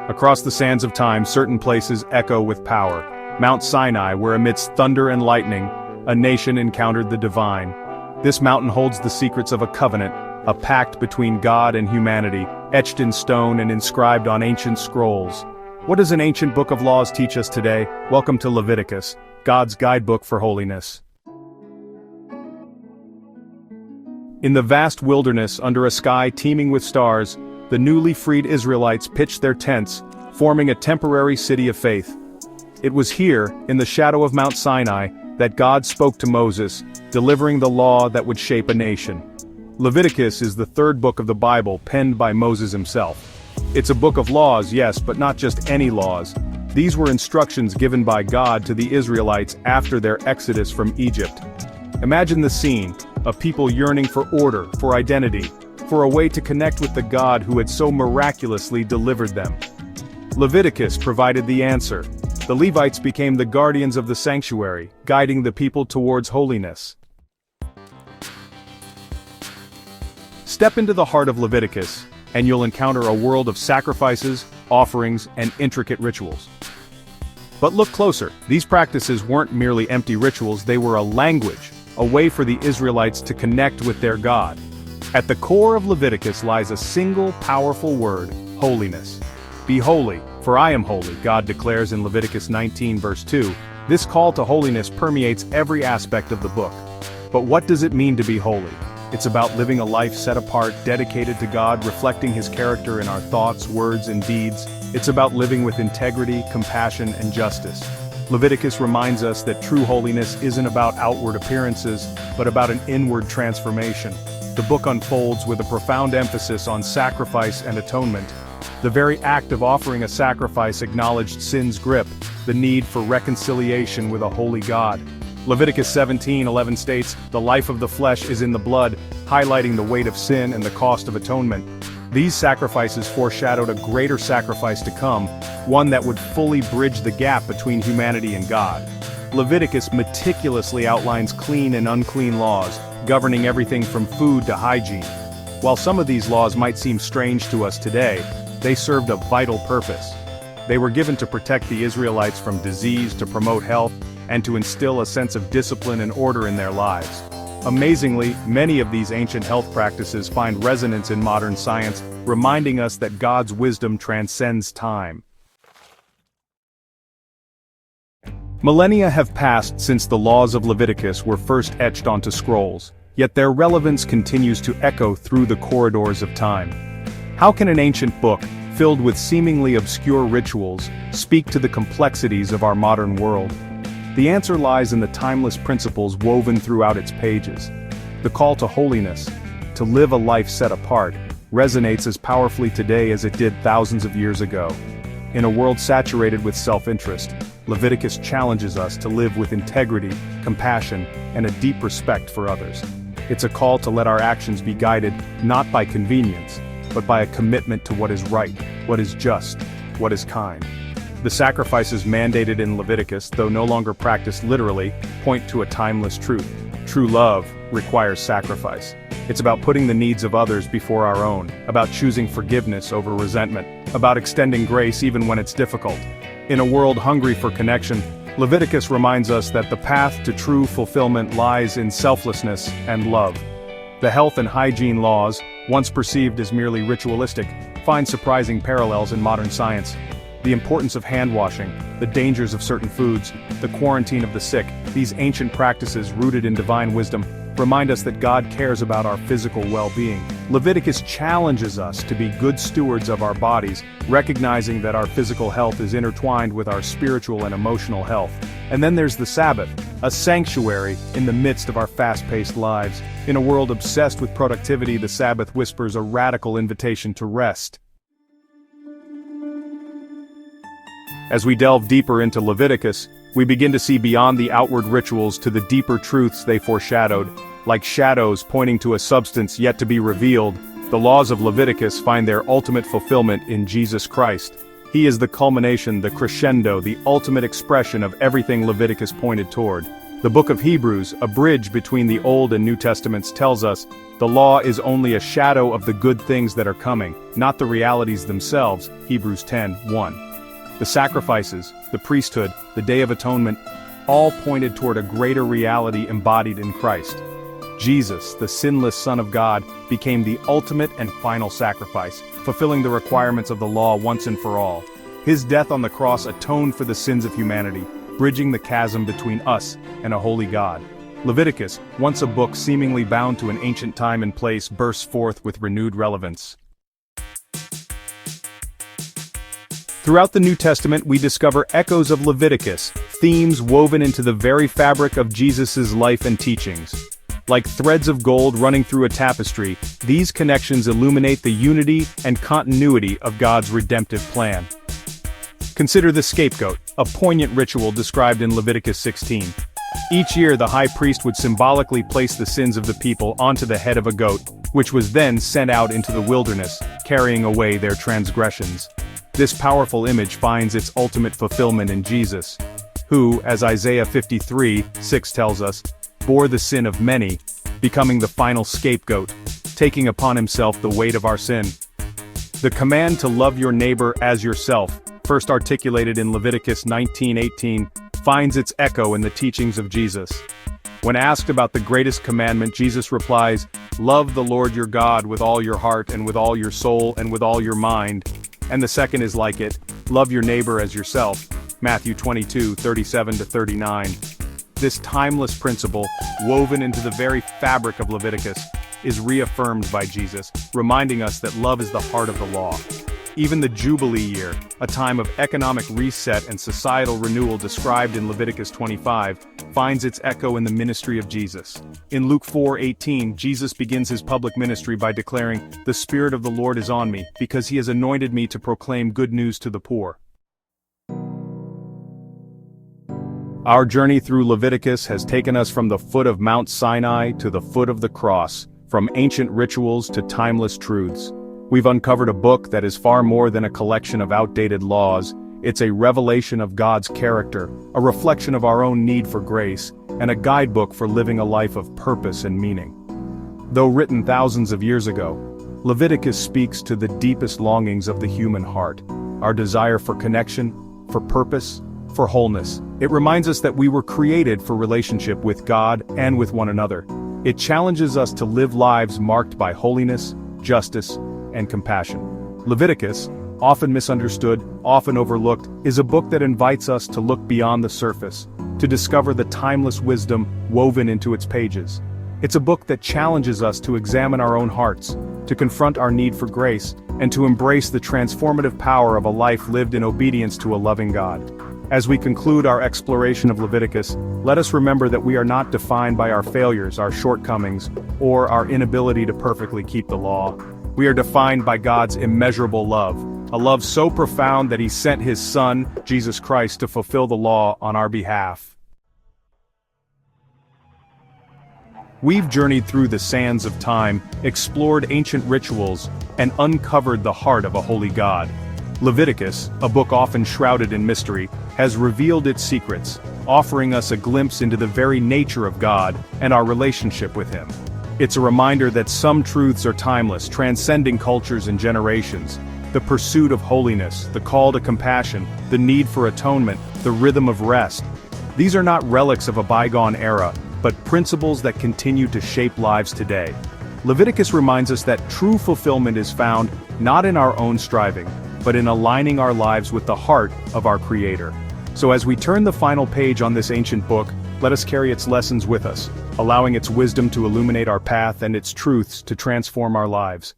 Across the sands of time, certain places echo with power. Mount Sinai, where amidst thunder and lightning, a nation encountered the divine. This mountain holds the secrets of a covenant, a pact between God and humanity, etched in stone and inscribed on ancient scrolls. What does an ancient book of laws teach us today? Welcome to Leviticus, God's guidebook for holiness. In the vast wilderness, under a sky teeming with stars, the newly freed Israelites pitched their tents, forming a temporary city of faith. It was here, in the shadow of Mount Sinai, that God spoke to Moses, delivering the law that would shape a nation. Leviticus is the third book of the Bible penned by Moses himself. It's a book of laws, yes, but not just any laws. These were instructions given by God to the Israelites after their exodus from Egypt. Imagine the scene, a people yearning for order, for identity, for a way to connect with the God who had so miraculously delivered them. Leviticus provided the answer. The Levites became the guardians of the sanctuary, guiding the people towards holiness. Step into the heart of Leviticus, and you'll encounter a world of sacrifices, offerings, and intricate rituals. But look closer, these practices weren't merely empty rituals, they were a language, a way for the Israelites to connect with their God. At the core of Leviticus lies a single powerful word, holiness. Be holy, for I am holy, God declares in Leviticus 19 verse 2. This call to holiness permeates every aspect of the book. But what does it mean to be holy? It's about living a life set apart, dedicated to God, reflecting His character in our thoughts, words, and deeds. It's about living with integrity, compassion, and justice. Leviticus reminds us that true holiness isn't about outward appearances, but about an inward transformation. The book unfolds with a profound emphasis on sacrifice and atonement. The very act of offering a sacrifice acknowledged sin's grip, the need for reconciliation with a holy God. Leviticus 17:11 states, "The life of the flesh is in the blood," highlighting the weight of sin and the cost of atonement. These sacrifices foreshadowed a greater sacrifice to come, one that would fully bridge the gap between humanity and God. Leviticus meticulously outlines clean and unclean laws, governing everything from food to hygiene. While some of these laws might seem strange to us today, they served a vital purpose. They were given to protect the Israelites from disease, to promote health, and to instill a sense of discipline and order in their lives. Amazingly, many of these ancient health practices find resonance in modern science, reminding us that God's wisdom transcends time. Millennia have passed since the laws of Leviticus were first etched onto scrolls, yet their relevance continues to echo through the corridors of time. How can an ancient book, filled with seemingly obscure rituals, speak to the complexities of our modern world? The answer lies in the timeless principles woven throughout its pages. The call to holiness, to live a life set apart, resonates as powerfully today as it did thousands of years ago. In a world saturated with self-interest, Leviticus challenges us to live with integrity, compassion, and a deep respect for others. It's a call to let our actions be guided not by convenience, but by a commitment to what is right, what is just, what is kind. The sacrifices mandated in Leviticus, though no longer practiced literally, point to a timeless truth. True love requires sacrifice. It's about putting the needs of others before our own, about choosing forgiveness over resentment, about extending grace even when it's difficult. In a world hungry for connection, Leviticus reminds us that the path to true fulfillment lies in selflessness and love. The health and hygiene laws, once perceived as merely ritualistic, find surprising parallels in modern science. The importance of hand washing, the dangers of certain foods, the quarantine of the sick, these ancient practices rooted in divine wisdom, remind us that God cares about our physical well-being. Leviticus challenges us to be good stewards of our bodies, recognizing that our physical health is intertwined with our spiritual and emotional health. And then there's the Sabbath, a sanctuary in the midst of our fast-paced lives. In a world obsessed with productivity, the Sabbath whispers a radical invitation to rest. As we delve deeper into Leviticus, we begin to see beyond the outward rituals to the deeper truths they foreshadowed. Like shadows pointing to a substance yet to be revealed, the laws of Leviticus find their ultimate fulfillment in Jesus Christ. He is the culmination, the crescendo, the ultimate expression of everything Leviticus pointed toward. The book of Hebrews, a bridge between the Old and New Testaments, tells us, the law is only a shadow of the good things that are coming, not the realities themselves, Hebrews 10:1. The sacrifices, the priesthood, the Day of Atonement, all pointed toward a greater reality embodied in Christ. Jesus, the sinless Son of God, became the ultimate and final sacrifice, fulfilling the requirements of the law once and for all. His death on the cross atoned for the sins of humanity, bridging the chasm between us and a holy God. Leviticus, once a book seemingly bound to an ancient time and place, bursts forth with renewed relevance. Throughout the New Testament, we discover echoes of Leviticus, themes woven into the very fabric of Jesus' life and teachings. Like threads of gold running through a tapestry, these connections illuminate the unity and continuity of God's redemptive plan. Consider the scapegoat, a poignant ritual described in Leviticus 16. Each year the high priest would symbolically place the sins of the people onto the head of a goat, which was then sent out into the wilderness, carrying away their transgressions. This powerful image finds its ultimate fulfillment in Jesus, who, as Isaiah 53:6 tells us, bore the sin of many, becoming the final scapegoat, taking upon himself the weight of our sin. The command to love your neighbor as yourself, first articulated in Leviticus 19:18, finds its echo in the teachings of Jesus. When asked about the greatest commandment, Jesus replies, "Love the Lord your God with all your heart and with all your soul and with all your mind." And the second is like it, "Love your neighbor as yourself." Matthew 22:37-39. This timeless principle, woven into the very fabric of Leviticus, is reaffirmed by Jesus, reminding us that love is the heart of the law. Even the Jubilee year, a time of economic reset and societal renewal described in Leviticus 25, finds its echo in the ministry of Jesus. In Luke 4:18, Jesus begins his public ministry by declaring, "The Spirit of the Lord is on me, because he has anointed me to proclaim good news to the poor." Our journey through Leviticus has taken us from the foot of Mount Sinai to the foot of the cross, from ancient rituals to timeless truths. We've uncovered a book that is far more than a collection of outdated laws. It's a revelation of God's character, a reflection of our own need for grace, and a guidebook for living a life of purpose and meaning. Though written thousands of years ago, Leviticus speaks to the deepest longings of the human heart, our desire for connection, for purpose, for wholeness. It reminds us that we were created for relationship with God and with one another. It challenges us to live lives marked by holiness, justice, and compassion. Leviticus, often misunderstood, often overlooked, is a book that invites us to look beyond the surface, to discover the timeless wisdom woven into its pages. It's a book that challenges us to examine our own hearts, to confront our need for grace, and to embrace the transformative power of a life lived in obedience to a loving God. As we conclude our exploration of Leviticus, let us remember that we are not defined by our failures, our shortcomings, or our inability to perfectly keep the law. We are defined by God's immeasurable love, a love so profound that he sent his Son, Jesus Christ, to fulfill the law on our behalf. We've journeyed through the sands of time, explored ancient rituals, and uncovered the heart of a holy God. Leviticus, a book often shrouded in mystery, has revealed its secrets, offering us a glimpse into the very nature of God and our relationship with him. It's a reminder that some truths are timeless, transcending cultures and generations. The pursuit of holiness, the call to compassion, the need for atonement, the rhythm of rest. These are not relics of a bygone era, but principles that continue to shape lives today. Leviticus reminds us that true fulfillment is found not in our own striving, but in aligning our lives with the heart of our Creator. So as we turn the final page on this ancient book, let us carry its lessons with us, allowing its wisdom to illuminate our path and its truths to transform our lives.